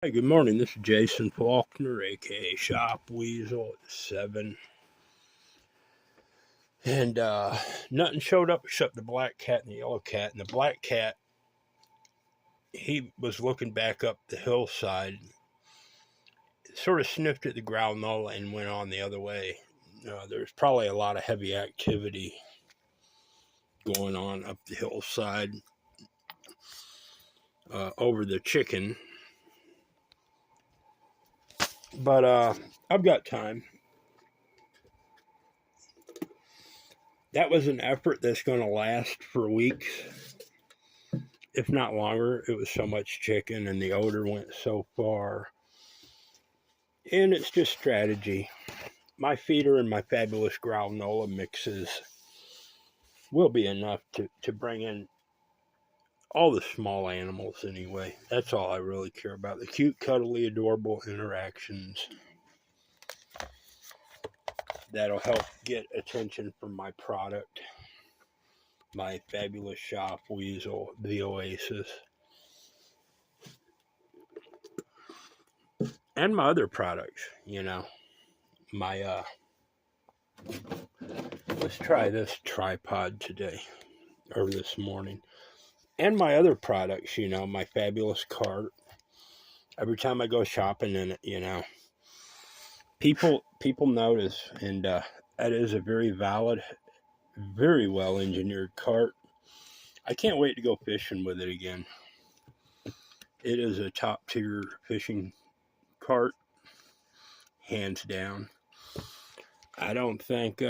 Hi, good morning. This is Jason Faulkner, aka Shop Weasel at 7. And nothing showed up except the black cat and the yellow cat. And the black cat, he was looking back up the hillside, sort of sniffed at the ground knoll and went on the other way. There's probably a lot of heavy activity going on up the hillside over the chicken. But I've got time. That was an effort that's going to last for weeks, if not longer. It was so much chicken and the odor went so far. And it's just strategy. My feeder and my fabulous granola mixes will be enough to bring in all the small animals anyway. That's all I really care about. The cute, cuddly, adorable interactions that'll help get attention from my product, my fabulous shop weasel, the Oasis, and my other products, my let's try this tripod today or this morning. And my other products, my fabulous cart. Every time I go shopping in it, people notice, and that is a very valid, very well engineered cart. I can't wait to go fishing with it again. It is a top tier fishing cart, hands down. I don't think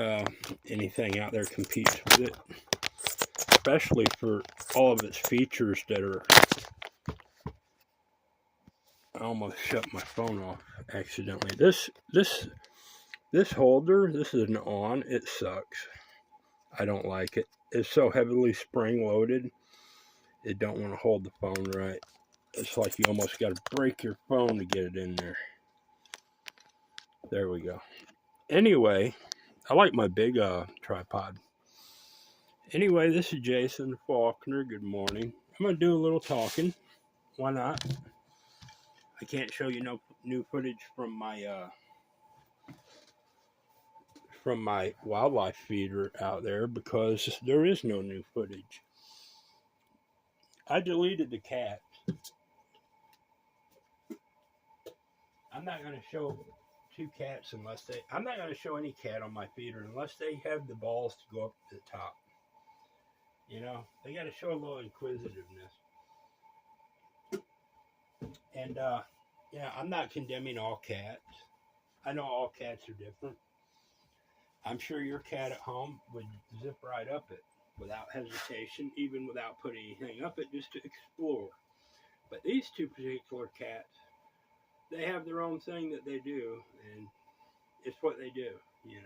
anything out there competes with it, especially for all of its features that are. I almost shut my phone off accidentally. This holder, this is an on. It sucks. I don't like it. It's so heavily spring loaded. It don't want to hold the phone right. It's like you almost got to break your phone to get it in there. There we go. Anyway, I like my big tripod. Anyway, this is Jason Faulkner. Good morning. I'm gonna do a little talking. Why not? I can't show you no new footage from my wildlife feeder out there because there is no new footage. I deleted the cat. I'm not going to show two cats unless they. I'm not going to show any cat on my feeder unless they have the balls to go up to the top. They got to show a little inquisitiveness. And I'm not condemning all cats. I know all cats are different. I'm sure your cat at home would zip right up it without hesitation, even without putting anything up it, just to explore. But these two particular cats, they have their own thing that they do, and it's what they do. You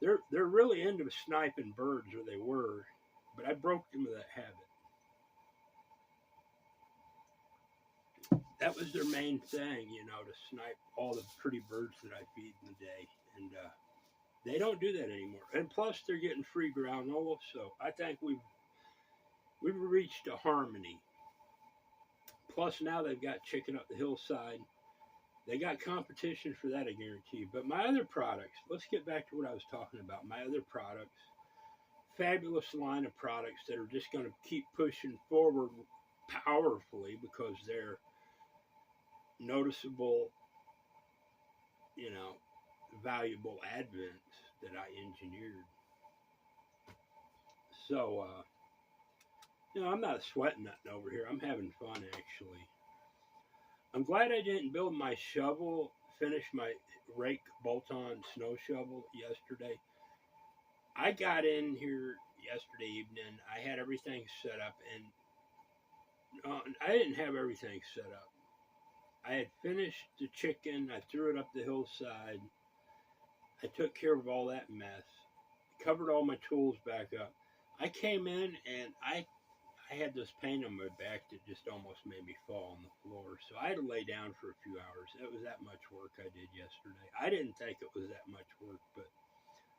know, they're really into sniping birds, or they were, but I broke them of that habit. That was their main thing, to snipe all the pretty birds that I feed in the day, and they don't do that anymore. And plus, they're getting free granola, so I think we've reached a harmony. Plus, now they've got chicken up the hillside. They got competition for that, I guarantee. But my other products, let's get back to what I was talking about. My other products, fabulous line of products that are just going to keep pushing forward powerfully because they're noticeable, you know, valuable advents that I engineered. So, I'm not sweating nothing over here. I'm having fun, actually. I'm glad I didn't build my shovel, finish my rake bolt-on snow shovel yesterday. I got in here yesterday evening. I had everything set up, and I didn't have everything set up. I had finished the chicken. I threw it up the hillside. I took care of all that mess, covered all my tools back up. I came in and I had this pain on my back that just almost made me fall on the floor. So I had to lay down for a few hours. It was that much work I did yesterday. I didn't think it was that much work, but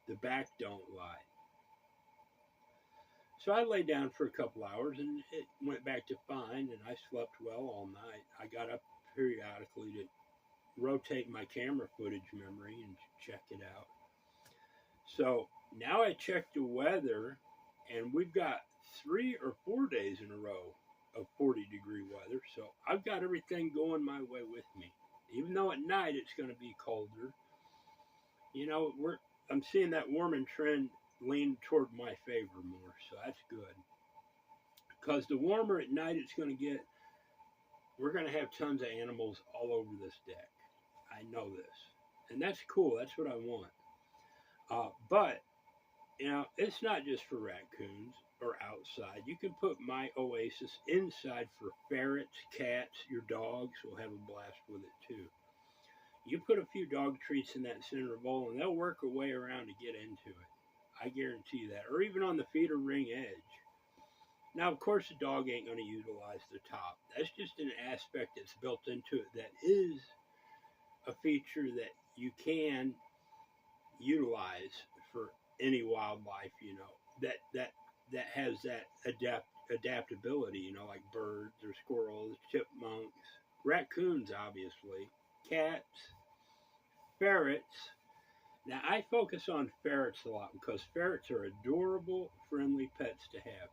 the back don't lie. So I lay down for a couple hours and it went back to fine, and I slept well all night. I got up periodically to rotate my camera footage memory and check it out. So now I checked the weather, and we've got 3 or 4 days in a row of 40-degree weather. So I've got everything going my way with me. Even though at night it's going to be colder, you know, I'm seeing that warming trend lean toward my favor more. So that's good. Because the warmer at night it's going to get, we're going to have tons of animals all over this deck. I know this. And that's cool. That's what I want. But, you know, it's not just for raccoons or outside. You can put my Oasis inside for ferrets, cats. Your dogs will have a blast with it too. You put a few dog treats in that center bowl and they'll work a way around to get into it. I guarantee that. Or even on the feeder ring edge. Now, of course, the dog ain't going to utilize the top. That's just an aspect that's built into it that is a feature that you can utilize for any wildlife, you know, that has that adaptability, you know, like birds or squirrels, chipmunks, raccoons, obviously, cats, ferrets. Now, I focus on ferrets a lot because ferrets are adorable, friendly pets to have.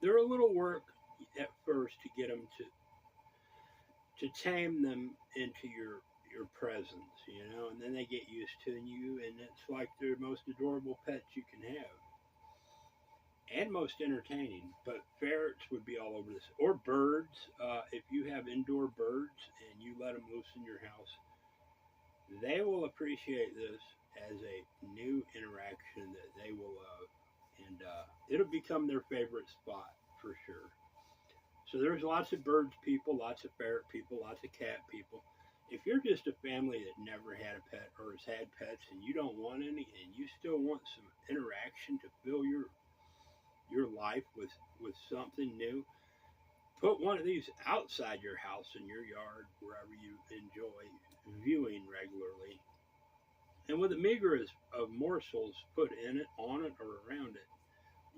They're a little work at first to get them to tame them into your presence, you know, and then they get used to you, and it's like they're the most adorable pets you can have, and most entertaining. But ferrets would be all over this, or birds. If you have indoor birds and you let them loose in your house, they will appreciate this as a new interaction that they will love, and it'll become their favorite spot for sure. So there's lots of birds people, lots of ferret people, lots of cat people. If you're just a family that never had a pet or has had pets and you don't want any and you still want some interaction to fill your life with something new, put one of these outside your house, in your yard, wherever you enjoy viewing regularly. And with a meager of morsels put in it, on it, or around it,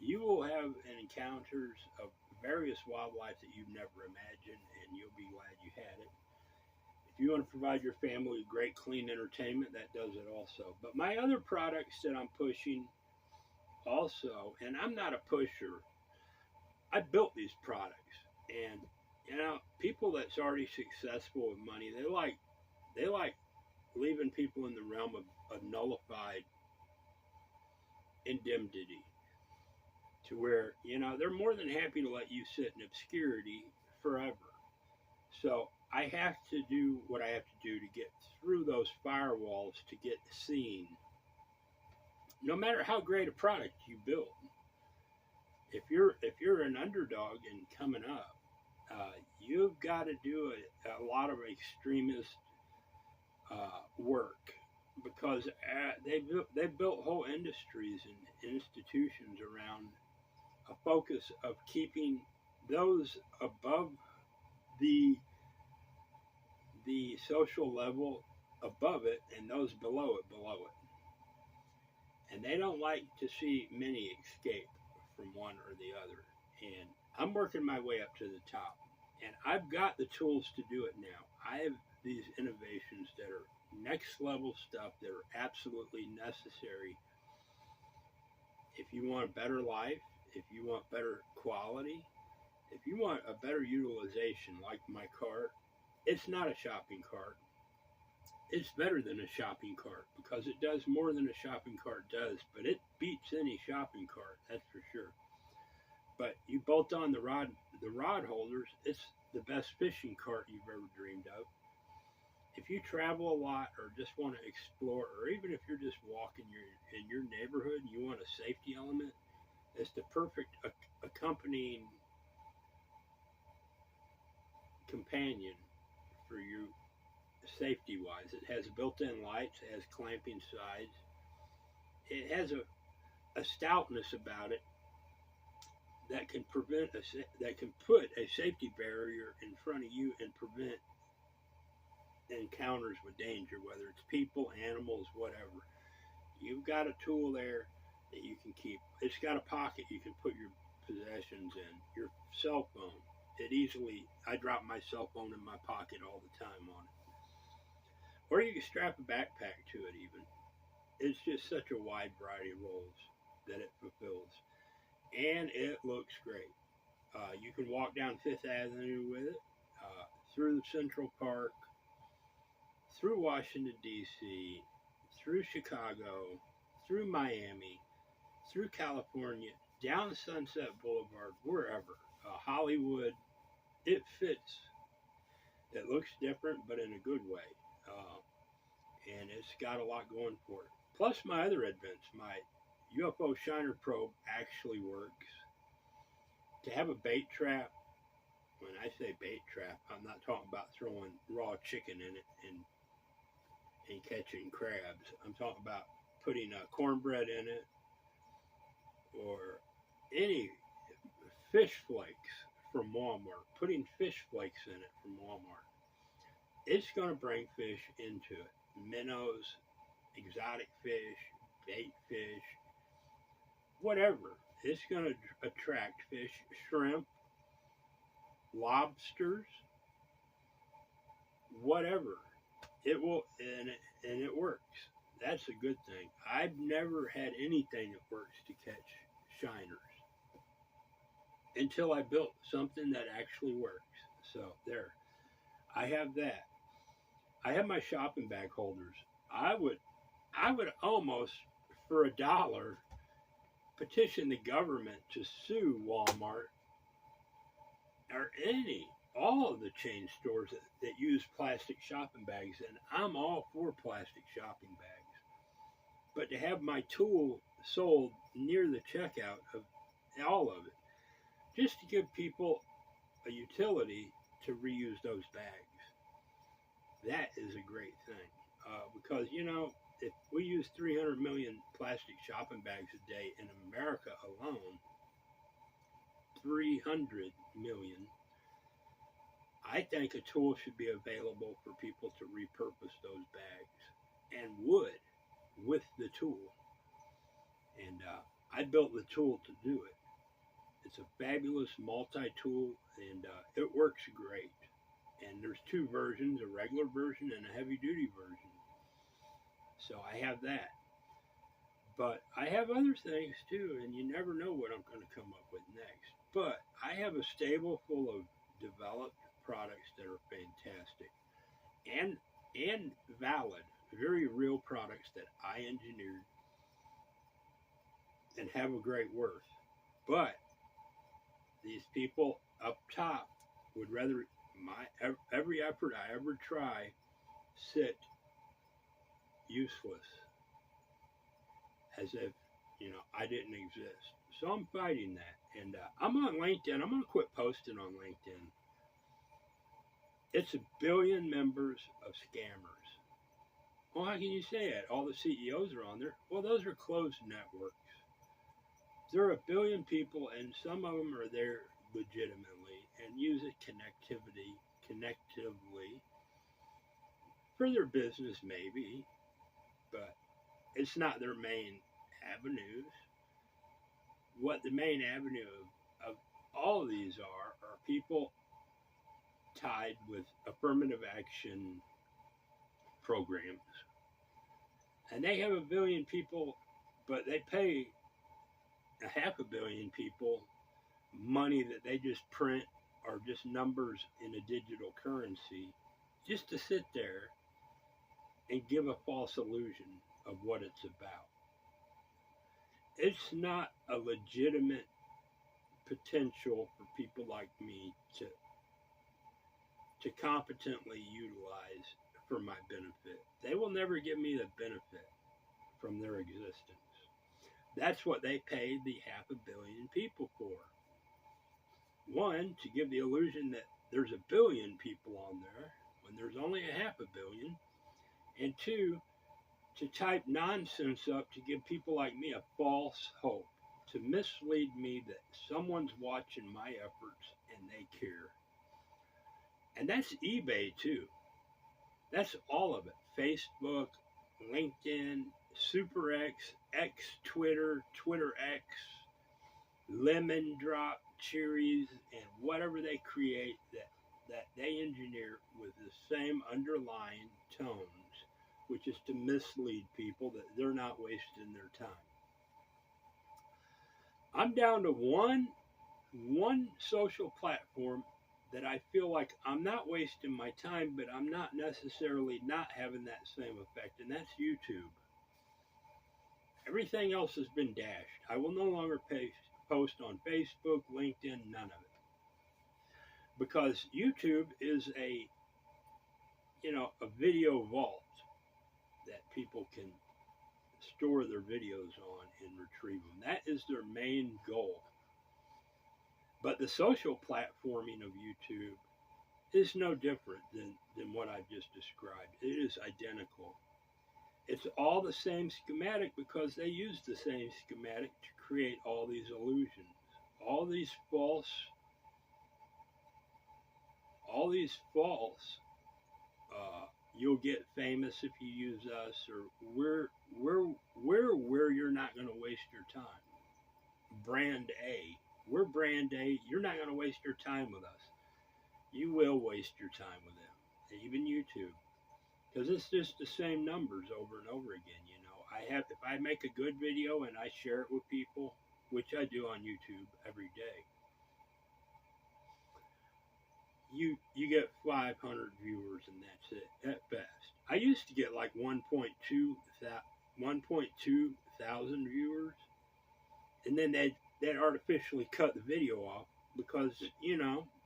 you will have encounters of various wildlife that you've never imagined, and you'll be glad you had it. If you want to provide your family with great, clean entertainment, that does it also. But my other products that I'm pushing also, and I'm not a pusher, I built these products. And, you know, people that's already successful with money, they like leaving people in the realm of nullified indemnity, to where, you know, they're more than happy to let you sit in obscurity forever. So I have to do what I have to do to get through those firewalls to get seen. No matter how great a product you build, if you're an underdog and coming up, you've got to do a lot of extremist work, because they built whole industries and institutions around a focus of keeping those above the social level above it and those below it below it. And they don't like to see many escape from one or the other. And I'm working my way up to the top. And I've got the tools to do it now. I have these innovations that are next level stuff that are absolutely necessary if you want a better life, if you want better quality, if you want a better utilization, like my cart. It's not a shopping cart. It's better than a shopping cart because it does more than a shopping cart does, but it beats any shopping cart, that's for sure. But you bolt on the rod holders, it's the best fishing cart you've ever dreamed of. If you travel a lot or just want to explore, or even if you're just walking in your neighborhood and you want a safety element, it's the perfect accompanying companion for you safety wise. It has built-in lights, it has clamping sides, it has a stoutness about it that can that can put a safety barrier in front of you and prevent encounters with danger, whether it's people, animals, whatever. You've got a tool there that you can keep. It's got a pocket you can put your possessions in, your cell phone. I drop my cell phone in my pocket all the time on it. Or you can strap a backpack to it even. It's just such a wide variety of roles that it fulfills. And it looks great. You can walk down Fifth Avenue with it, through Central Park, through Washington, D.C., through Chicago, through Miami, through California, down Sunset Boulevard, wherever. Hollywood, it fits. It looks different, but in a good way. And it's got a lot going for it. Plus, my other advents, my UFO Shiner probe actually works. To have a bait trap, when I say bait trap, I'm not talking about throwing raw chicken in it and catching crabs. I'm talking about putting cornbread in it or any fish flakes from Walmart, putting fish flakes in it from Walmart. It's going to bring fish into it. Minnows, exotic fish, bait fish, whatever. It's going to attract fish, shrimp, lobsters, whatever. It will, and it works. That's a good thing. I've never had anything that works to catch shiners until I built something that actually works. So there, I have that. I have my shopping bag holders. I would almost, for $1, petition the government to sue Walmart or all of the chain stores that use plastic shopping bags, and I'm all for plastic shopping bags. But to have my tool sold near the checkout of all of it, just to give people a utility to reuse those bags, that is a great thing. Because, if we use 300 million plastic shopping bags a day in America alone, 300 million, I think a tool should be available for people to repurpose those bags and wood with the tool. And I built the tool to do it. It's a fabulous multi-tool, and it works great. And there's two versions, a regular version and a heavy-duty version. So I have that. But I have other things too, and you never know what I'm going to come up with next. But I have a stable full of developed products that are fantastic and valid, very real products that I engineered and have a great worth. But these people up top would rather every effort I ever try sit useless, as if I didn't exist. So I'm fighting that, and I'm on LinkedIn. I'm gonna quit posting on LinkedIn. It's 1 billion members of scammers. Well, how can you say that? All the CEOs are on there. Well, those are closed networks. There are 1 billion people, and some of them are there legitimately and use it connectively for their business, maybe, but it's not their main avenues. What the main avenue of all of these are people tied with affirmative action programs. And they have 1 billion people, but they pay 500 million people money that they just print or just numbers in a digital currency just to sit there and give a false illusion of what it's about. It's not a legitimate potential for people like me to competently utilize for my benefit. They will never give me the benefit from their existence. That's what they paid the 500 million people for. One, to give the illusion that there's 1 billion people on there when there's only 500 million. And two, to type nonsense up to give people like me a false hope, to mislead me that someone's watching my efforts and they care. And that's eBay too. That's all of it. Facebook, LinkedIn, SuperX, X, Twitter, Twitter X, Lemon Drop, cherries and whatever they create that they engineer with the same underlying tones, which is to mislead people that they're not wasting their time. I'm down to one social platform that I feel like I'm not wasting my time, but I'm not necessarily not having that same effect, and that's YouTube. Everything else has been dashed. I will no longer post on Facebook, LinkedIn, none of it. Because YouTube is a video vault that people can store their videos on and retrieve them. That is their main goal. But the social platforming of YouTube is no different than what I've just described. It is identical. It's all the same schematic because they use the same schematic to create all these illusions, all these false, you'll get famous if you use us, or we're where you're not going to waste your time. Brand A. We're brand A. You're not going to waste your time with us. You will waste your time with them, even YouTube, because it's just the same numbers over and over again. If I make a good video and I share it with people, which I do on YouTube every day, you get 500 viewers and that's it at best. I used to get like 1.2 thousand viewers, and then they'd artificially cut the video off because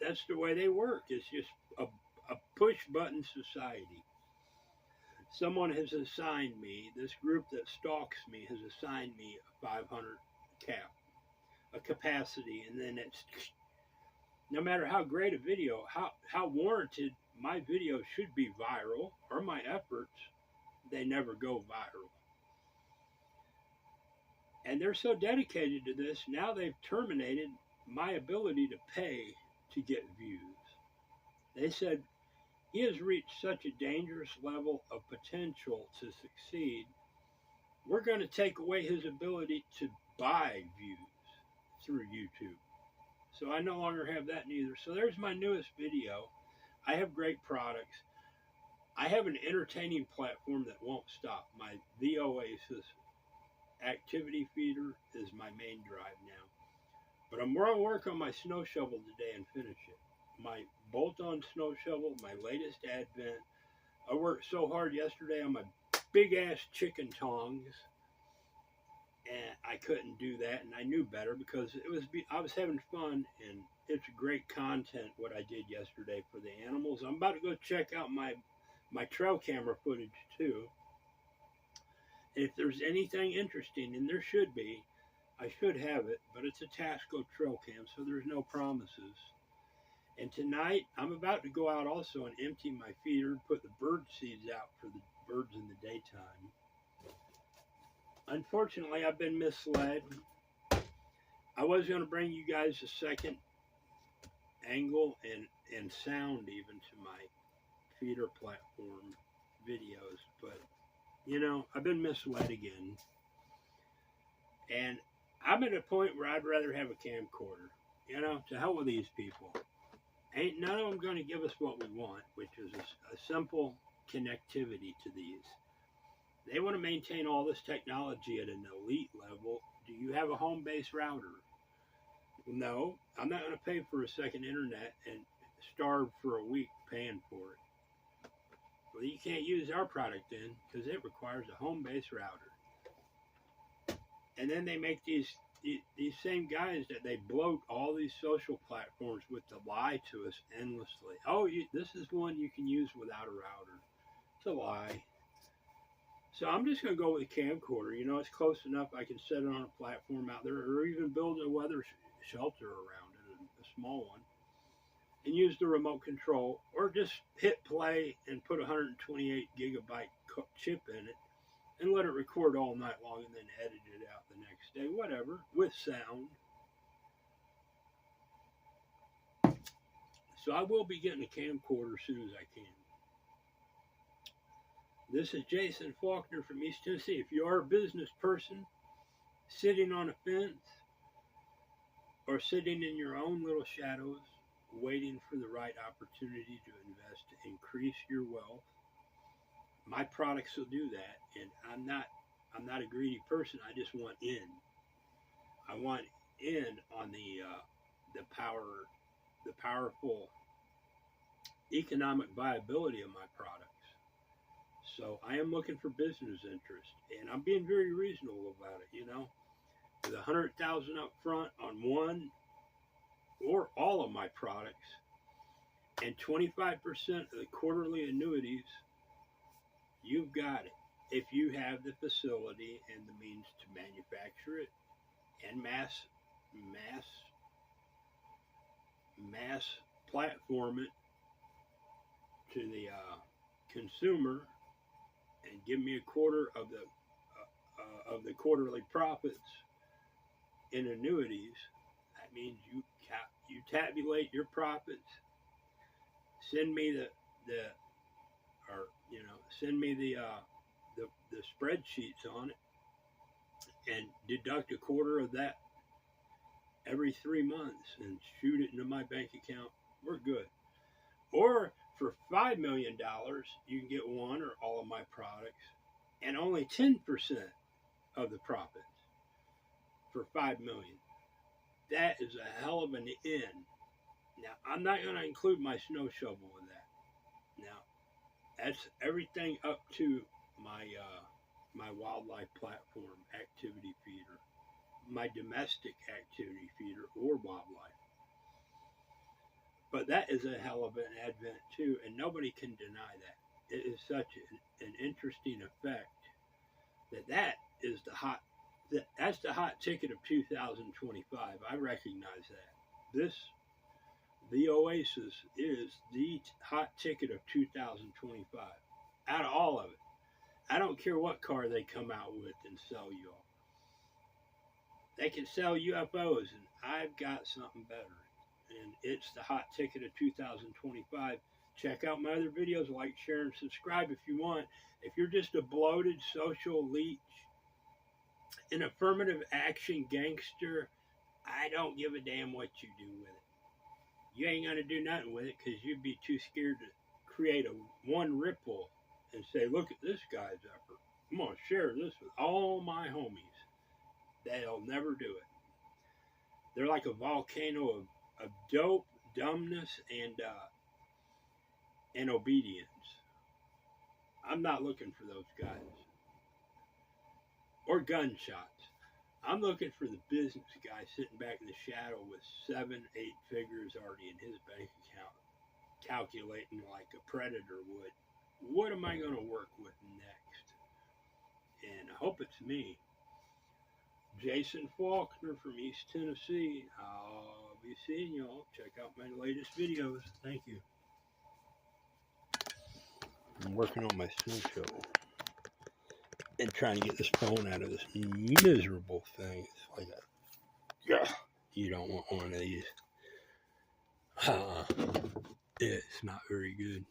that's the way they work. It's just a push button society. Someone has assigned me, this group that stalks me has assigned me a 500 a capacity, and then it's no matter how great a video, how warranted my video should be viral, or my efforts, they never go viral. And they're so dedicated to this, now they've terminated my ability to pay to get views. They said, he has reached such a dangerous level of potential to succeed, we're going to take away his ability to buy views through YouTube. So I no longer have that neither. So there's my newest video. I have great products. I have an entertaining platform that won't stop. The Oasis activity feeder is my main drive now. But I'm going to work on my snow shovel today and finish it. My bolt-on snow shovel, my latest advent. I worked so hard yesterday on my big-ass chicken tongs, and I couldn't do that, and I knew better because I was having fun, and it's great content what I did yesterday for the animals. I'm about to go check out my trail camera footage too. And if there's anything interesting, and there should be, I should have it, but it's a Tasco trail cam, so there's no promises. And tonight, I'm about to go out also and empty my feeder, put the bird seeds out for the birds in the daytime. Unfortunately, I've been misled. I was going to bring you guys a second angle and sound even to my feeder platform videos, but I've been misled again. And I'm at a point where I'd rather have a camcorder. To hell with these people. Ain't none of them going to give us what we want, which is a simple connectivity to these. They want to maintain all this technology at an elite level. Do you have a home-based router? No, I'm not going to pay for a second internet and starve for a week paying for it. Well, you can't use our product then because it requires a home-based router. And then they make these same guys that they bloat all these social platforms with to lie to us endlessly. Oh, this is one you can use without a router. It's a lie. So I'm just going to go with a camcorder. It's close enough. I can set it on a platform out there, or even build a weather shelter around it, a small one, and use the remote control, or just hit play and put a 128 gigabyte chip in it and let it record all night long and then edit it out the next day, whatever, with sound. So I will be getting a camcorder as soon as I can. This is Jason Faulkner from East Tennessee. If you are a business person sitting on a fence, or sitting in your own little shadows, waiting for the right opportunity to invest to increase your wealth. My products will do that, and I'm not a greedy person. I just want in. I want in on the powerful economic viability of my products. So I am looking for business interest, and I'm being very reasonable about it. With 100,000 up front on one or all of my products, and 25% of the quarterly annuities, you've got it. If you have the facility and the means to manufacture it and mass platform it to the consumer, and give me a quarter of the quarterly profits in annuities, that means you tabulate your profits, send me send me the spreadsheets on it, and deduct a quarter of that every 3 months and shoot it into my bank account. We're good. Or for $5 million, you can get one or all of my products and only 10% of the profits for $5 million. That is a hell of an in. Now, I'm not going to include my snow shovel in that. Now, that's everything up to my wildlife platform activity feeder, my domestic activity feeder or wildlife. But that is a hell of an advent too, and nobody can deny that. It is such an interesting effect that's the hot ticket of 2025. I recognize that. The Oasis is the hot ticket of 2025. Out of all of it. I don't care what car they come out with and sell you all. They can sell UFOs, and I've got something better. And it's the hot ticket of 2025. Check out my other videos, like, share, and subscribe if you want. If you're just a bloated social leech, an affirmative action gangster, I don't give a damn what you do with it. You ain't gonna do nothing with it because you'd be too scared to create one ripple and say, look at this guy's effort. I'm gonna share this with all my homies. They'll never do it. They're like a volcano of dope, dumbness, and obedience. I'm not looking for those guys. Or gunshots. I'm looking for the business guy sitting back in the shadow with 7-8 figures already in his bank account, calculating like a predator would. What am I going to work with next? And I hope it's me. Jason Faulkner from East Tennessee. I'll be seeing y'all. Check out my latest videos. Thank you. I'm working on my snow shovel and trying to get this phone out of this miserable thing. It's like you don't want one of these. It's not very good.